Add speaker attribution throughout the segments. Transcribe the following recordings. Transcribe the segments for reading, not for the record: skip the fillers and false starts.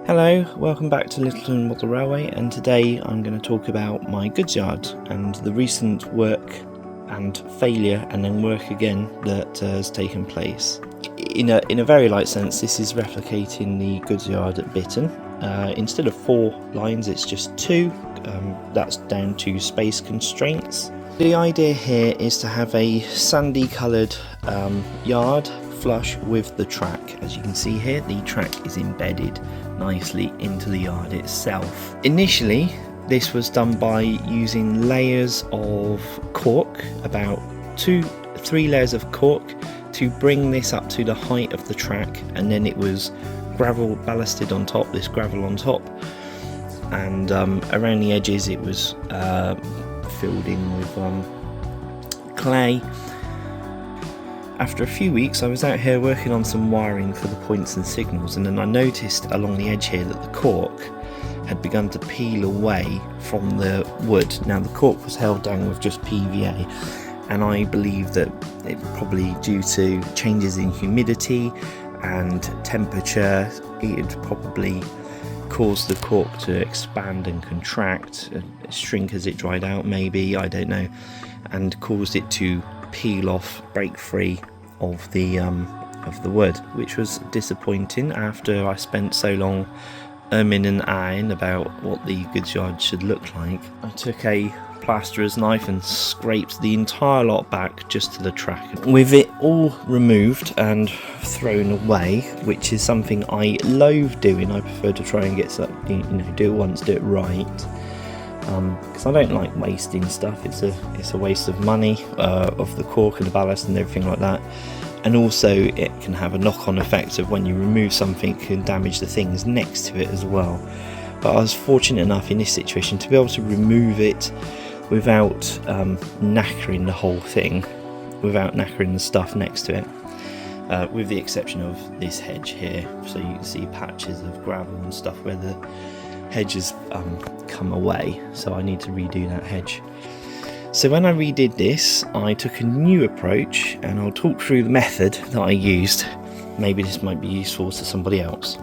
Speaker 1: Hello, welcome back to Littleton Model Railway, and today I'm going to talk about my goods yard and the recent work and failure and then work again that has taken place. In a very light sense, this is replicating the goods yard at Bitton. Instead of 4 lines, it's just 2. That's down to space constraints. The idea here is to have a sandy coloured yard flush with the track. As you can see here, the track is embedded nicely into the yard itself. Initially, this was done by using layers of cork, about 2-3 layers of cork, to bring this up to the height of the track, and then it was gravel ballasted on top, this gravel on top, and around the edges it was filled in with clay. After a few weeks, I was out here working on some wiring for the points and signals, and then I noticed along the edge here that the cork had begun to peel away from the wood. Now the cork was held down with just PVA, and I believe that it probably due to changes in humidity and temperature, it had probably caused the cork to expand and contract, shrink as it dried out maybe, I don't know, and caused it to peel off, break free of the wood, which was disappointing after I spent so long umming and ahhing about what the goods yard should look like. I took a plasterer's knife and scraped the entire lot back just to the track. With it all removed and thrown away, which is something I loathe doing, I prefer to try and get something, do it once, do it right. Because I don't like wasting stuff. It's a waste of money, of the cork and the ballast and everything like that, and also it can have a knock-on effect of when you remove something, it can damage the things next to it as well. But I was fortunate enough in this situation to be able to remove it without knackering the whole thing, without knackering the stuff next to it, with the exception of this hedge here. So you can see patches of gravel and stuff where the hedge has come away, so I need to redo that hedge. So when I redid this, I took a new approach, and I'll talk through the method that I used. Maybe this might be useful to somebody else.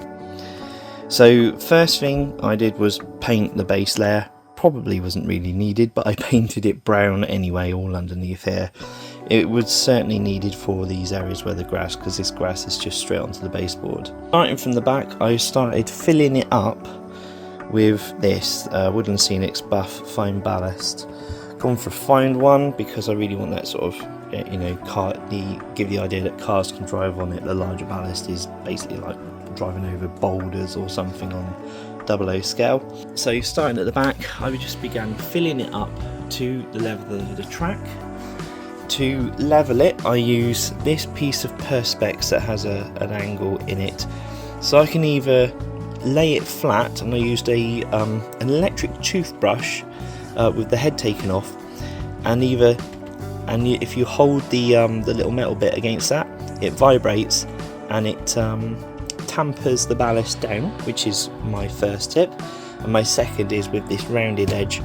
Speaker 1: So first thing I did was paint the base layer. Probably wasn't really needed, but I painted it brown anyway, all underneath here. It was certainly needed for these areas where the grass, because this grass is just straight onto the baseboard. Starting from the back, I started filling it up with this Woodland Scenics Buff Fine Ballast. Gone for a fine one because I really want that sort of, give the idea that cars can drive on it. The larger ballast is basically like driving over boulders or something on 00 scale. So starting at the back, I just began filling it up to the level of the track. To level it, I use this piece of Perspex that has an angle in it, so I can either lay it flat, and I used an electric toothbrush with the head taken off, and if you hold the little metal bit against that, it vibrates and it tampers the ballast down, which is my first tip. And my second is with this rounded edge,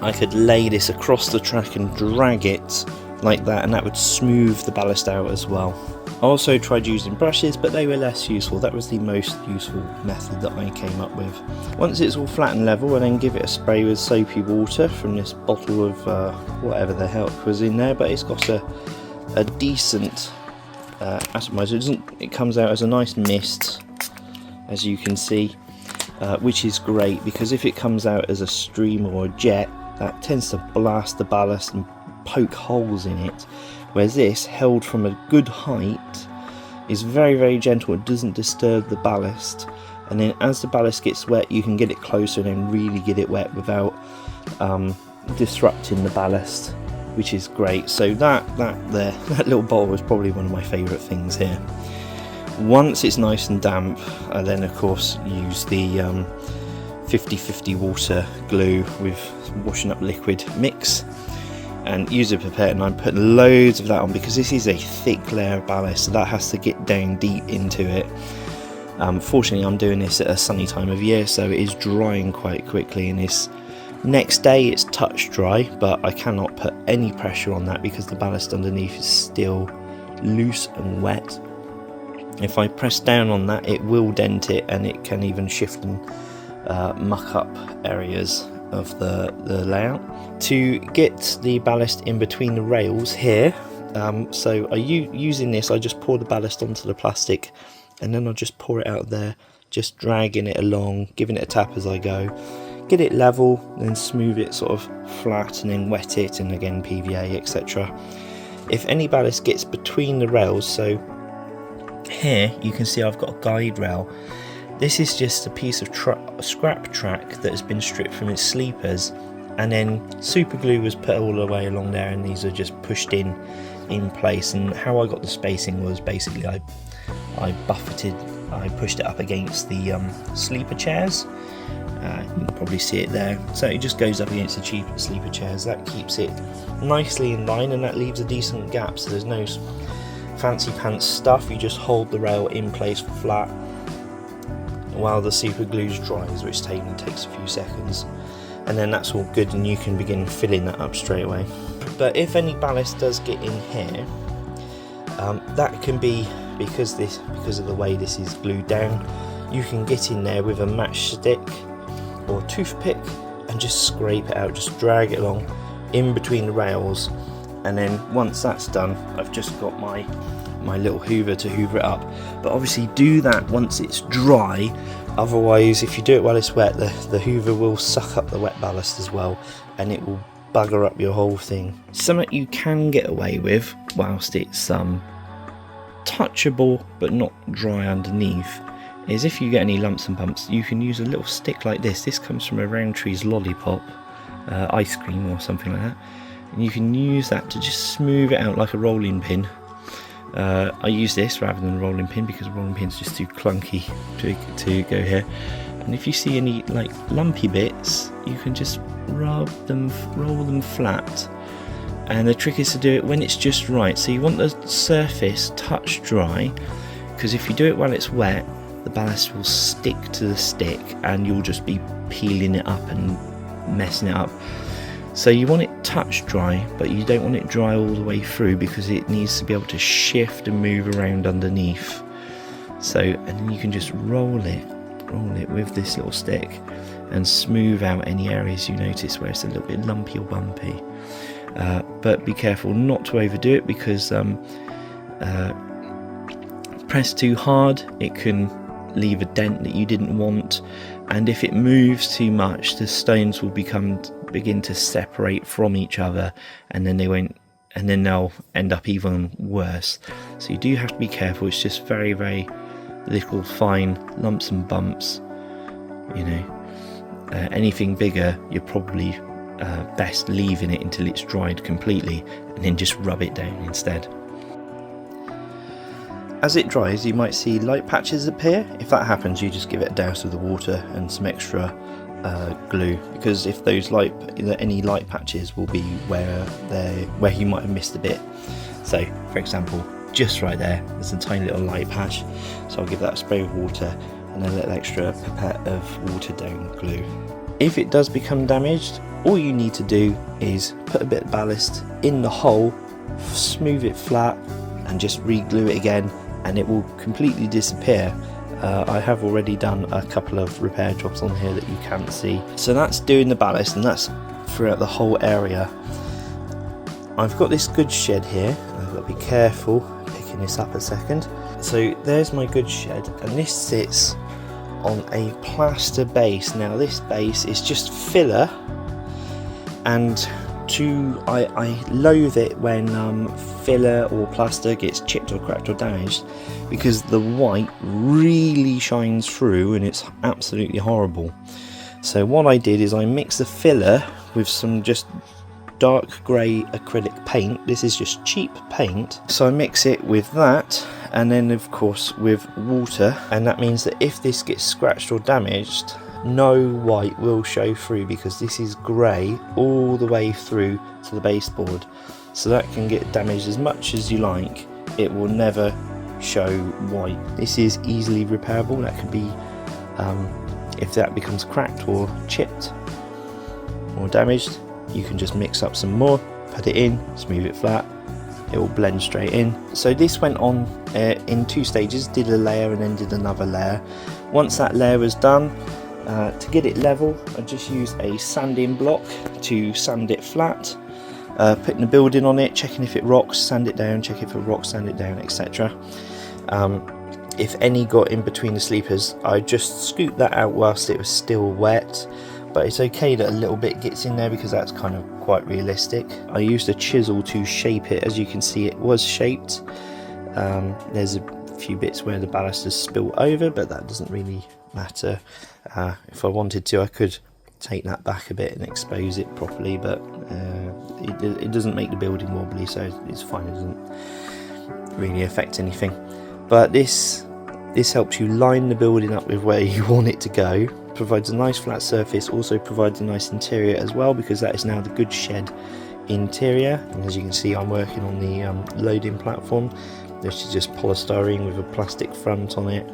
Speaker 1: I could lay this across the track and drag it like that, and that would smooth the ballast out as well. I also tried using brushes, but they were less useful. That was the most useful method that I came up with. Once it's all flat and level, I then give it a spray with soapy water from this bottle of whatever the hell was in there, but it's got a decent atomizer. It comes out as a nice mist, as you can see, which is great, because if it comes out as a stream or a jet, that tends to blast the ballast and poke holes in it. Whereas this, held from a good height, is very, very gentle. It doesn't disturb the ballast, and then as the ballast gets wet, you can get it closer and then really get it wet without disrupting the ballast, which is great. So that little bottle was probably one of my favourite things here. Once it's nice and damp, I then of course use the 50-50 water glue with washing up liquid mix, and use a pipette, and I'm putting loads of that on because this is a thick layer of ballast, so that has to get down deep into it. Fortunately, I'm doing this at a sunny time of year, so it is drying quite quickly, and this next day it's touch dry, but I cannot put any pressure on that because the ballast underneath is still loose and wet. If I press down on that, it will dent it, and it can even shift and muck up areas of the layout. To get the ballast in between the rails here, so using this, I just pour the ballast onto the plastic, and then I'll just pour it out there, just dragging it along, giving it a tap as I go. Get it level, then smooth it sort of flat, and then wet it, and again PVA, etc. If any ballast gets between the rails, so here you can see I've got a guide rail. This is just a piece of scrap track that has been stripped from its sleepers, and then super glue was put all the way along there, and these are just pushed in place. And how I got the spacing was basically I pushed it up against the sleeper chairs. You can probably see it there, so it just goes up against the cheap sleeper chairs. That keeps it nicely in line, and that leaves a decent gap, so there's no fancy pants stuff. You just hold the rail in place flat while the super glue dries, which only takes a few seconds, and then that's all good, and you can begin filling that up straight away. But if any ballast does get in here, that can be because of the way this is glued down. You can get in there with a matchstick or toothpick and just scrape it out, just drag it along in between the rails, and then once that's done, I've just got my little hoover to hoover it up. But obviously do that once it's dry, otherwise if you do it while it's wet, the hoover will suck up the wet ballast as well, and it will bugger up your whole thing. Something you can get away with whilst it's touchable but not dry underneath is if you get any lumps and bumps, you can use a little stick like this. This comes from a Roundtree's lollipop, ice cream or something like that, and you can use that to just smooth it out like a rolling pin. I use this rather than a rolling pin because a rolling pin's just too clunky to go here. And if you see any like lumpy bits, you can just roll them flat. And the trick is to do it when it's just right. So you want the surface touch dry, because if you do it while it's wet, the ballast will stick to the stick and you'll just be peeling it up and messing it up. So you want it touch dry, but you don't want it dry all the way through, because it needs to be able to shift and move around underneath. So, and then you can just roll it with this little stick and smooth out any areas you notice where it's a little bit lumpy or bumpy. But be careful not to overdo it, because press too hard, it can leave a dent that you didn't want, and if it moves too much, the stones will begin to separate from each other, and then they'll end up even worse. So you do have to be careful. It's just very, very little fine lumps and bumps, you know. Anything bigger, you're probably best leaving it until it's dried completely, and then just rub it down instead. As it dries, you might see light patches appear. If that happens, you just give it a douse with the water and some extra glue, because if any light patches will be where you might have missed a bit. So, for example, just right there's a tiny little light patch. So I'll give that a spray of water and a little extra pipette of watered down glue. If it does become damaged, all you need to do is put a bit of ballast in the hole, smooth it flat, and just re-glue it again, and it will completely disappear. I have already done a couple of repair jobs on here that you can't see. So that's doing the ballast, and that's throughout the whole area. I've got this goods shed here. I've got to be careful picking this up a second. So there's my goods shed, and this sits on a plaster base. Now this base is just filler, and I loathe it when filler or plaster gets chipped or cracked or damaged, because the white really shines through and it's absolutely horrible. So what I did is I mixed the filler with some just dark grey acrylic paint. This is just cheap paint. So I mix it with that, and then of course with water, and that means that if this gets scratched or damaged, no white will show through, because this is grey all the way through to the baseboard. So that can get damaged as much as you like, it will never show white. This is easily repairable. That could be if that becomes cracked or chipped or damaged, you can just mix up some more, put it in, smooth it flat, it will blend straight in. So this went on in 2 stages, did a layer and then did another layer. Once that layer was done, to get it level, I just used a sanding block to sand it flat, putting the building on it, checking if it rocks, sand it down, check if it rocks, sand it down, etc. If any got in between the sleepers, I just scooped that out whilst it was still wet, but it's okay that a little bit gets in there because that's kind of quite realistic. I used a chisel to shape it. As you can see, it was shaped. There's a few bits where the ballast has spilled over, but that doesn't really matter. If I wanted to, I could take that back a bit and expose it properly, but it doesn't make the building wobbly, so it's fine. It doesn't really affect anything. But this helps you line the building up with where you want it to go, provides a nice flat surface, also provides a nice interior as well, because that is now the good shed interior. And as you can see, I'm working on the loading platform. This is just polystyrene with a plastic front on it.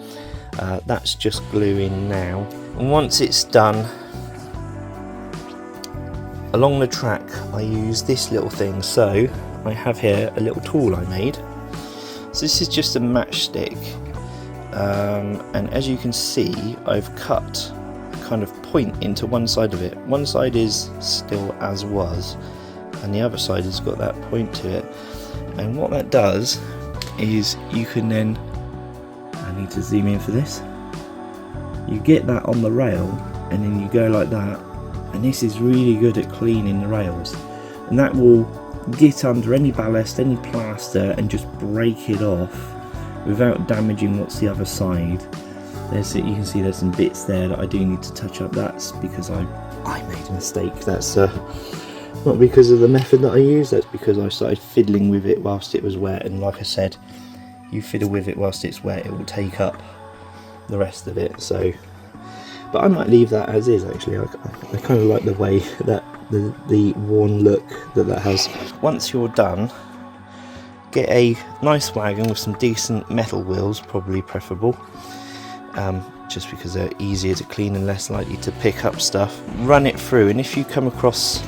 Speaker 1: That's just gluing now. And once it's done, along the track I use this little thing. So I have here a little tool I made. So this is just a matchstick, and as you can see, I've cut a kind of point into one side of it. One side is still as was, and the other side has got that point to it. And what that does is you can then, I need to zoom in for this, you get that on the rail and then you go like that, and this is really good at cleaning the rails, and that will get under any ballast, any plaster, and just break it off without damaging what's the other side. You can see there's some bits there that I do need to touch up. That's because I made a mistake. That's not because of the method that I use, that's because I started fiddling with it whilst it was wet, and like I said, you fiddle with it whilst it's wet, it will take up the rest of it. So, but I might leave that as is actually. I kind of like the way that the worn look that has. Once you're done, get a nice wagon with some decent metal wheels, probably preferable, just because they're easier to clean and less likely to pick up stuff. Run it through, and if you come across,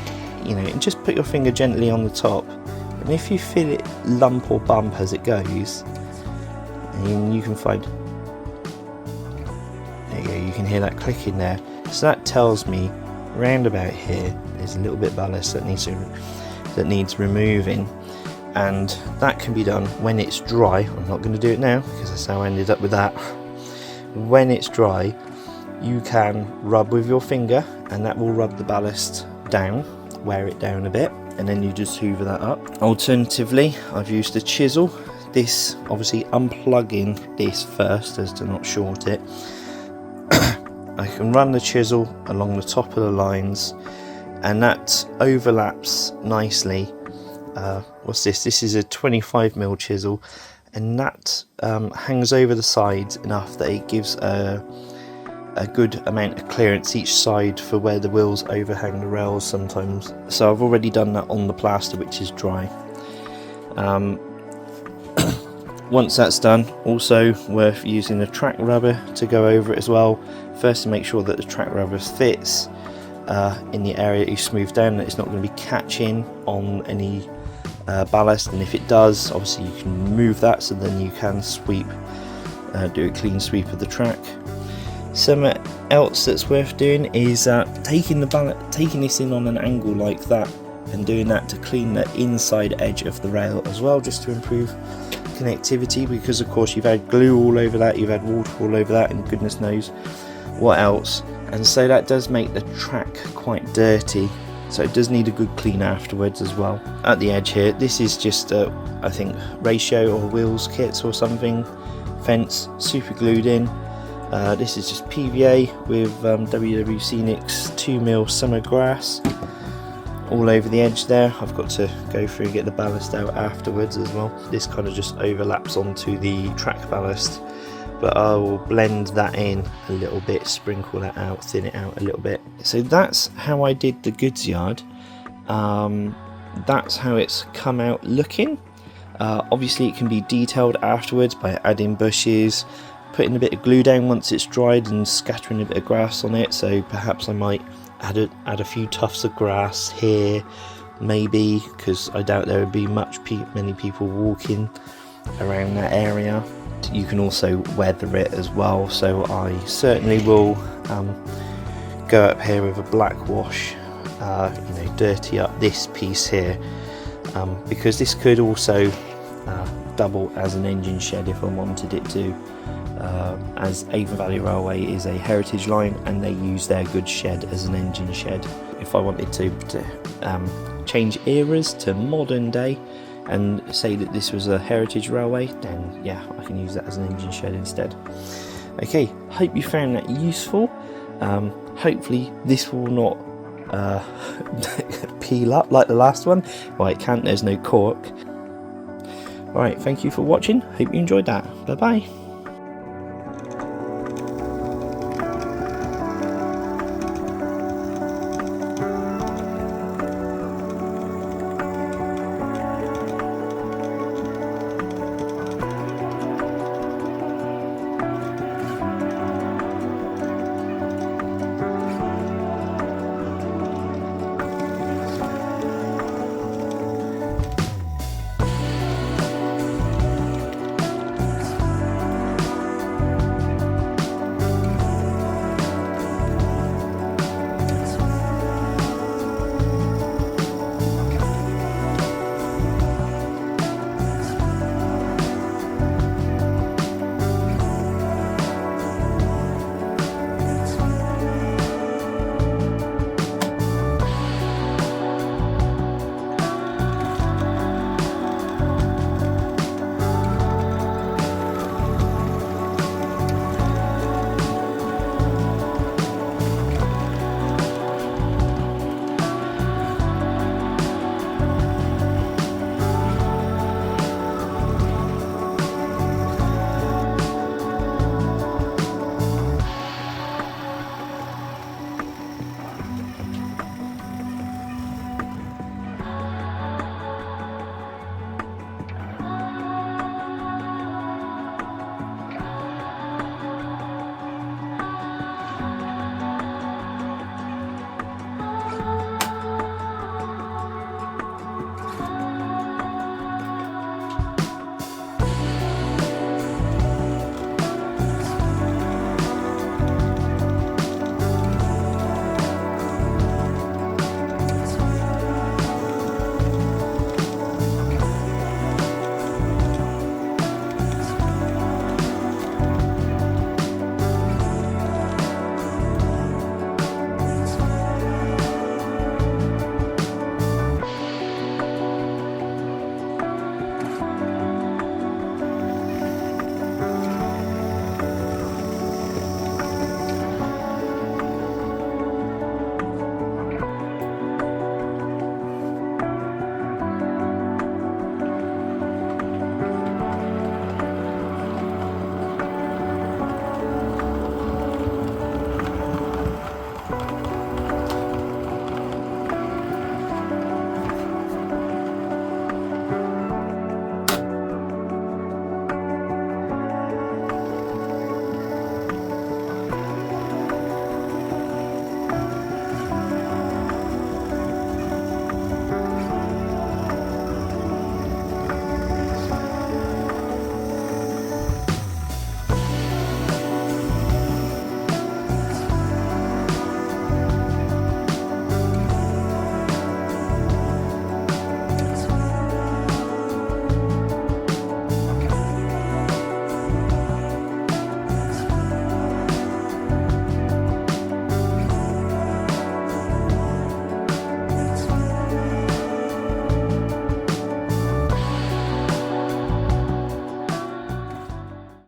Speaker 1: and just put your finger gently on the top, and if you feel it lump or bump as it goes, and you can find, there you go, you can hear that clicking there. So that tells me round about here there's a little bit of ballast that needs removing, and that can be done when it's dry. I'm not going to do it now because that's how I ended up with that. When it's dry, you can rub with your finger, and that will rub the ballast down, wear it down a bit, and then you just hoover that up. Alternatively, I've used a chisel. This, obviously unplugging this first as to not short it, I can run the chisel along the top of the lines, and that overlaps nicely. What's this? This is a 25mm chisel, and that hangs over the sides enough that it gives a good amount of clearance each side for where the wheels overhang the rails sometimes. So I've already done that on the plaster, which is dry. Once that's done, also worth using a track rubber to go over it as well. First, to make sure that the track rubber fits in the area you smooth down, that it's not going to be catching on any ballast, and if it does, obviously you can remove that, so then you can sweep, do a clean sweep of the track. Something else that's worth doing is taking this in on an angle like that, and doing that to clean the inside edge of the rail as well, just to improve connectivity, because of course you've had glue all over that, you've had water all over that, and goodness knows what else, and so that does make the track quite dirty, so it does need a good clean afterwards as well. At the edge here, this is just I think ratio or wheels kits or something, fence super glued in. This is just PVA with WW Scenics 2mm summer grass all over the edge there. I've got to go through and get the ballast out afterwards as well. This kind of just overlaps onto the track ballast, but I will blend that in a little bit, sprinkle that out, thin it out a little bit. So that's how I did the goods yard. That's how it's come out looking. Obviously it can be detailed afterwards by adding bushes, putting a bit of glue down once it's dried, and scattering a bit of grass on it. So perhaps I might add a few tufts of grass here, maybe, because I doubt there would be many people walking around that area. You can also weather it as well, so I certainly will go up here with a black wash, dirty up this piece here, because this could also double as an engine shed if I wanted it to, as Avon Valley Railway is a heritage line and they use their goods shed as an engine shed. If I wanted to change eras to modern day and say that this was a heritage railway, then yeah, I can use that as an engine shed instead. Okay, hope you found that useful. Hopefully this will not peel up like the last one. Well, it can't, there's no cork. Alright, thank you for watching, hope you enjoyed that. Bye bye.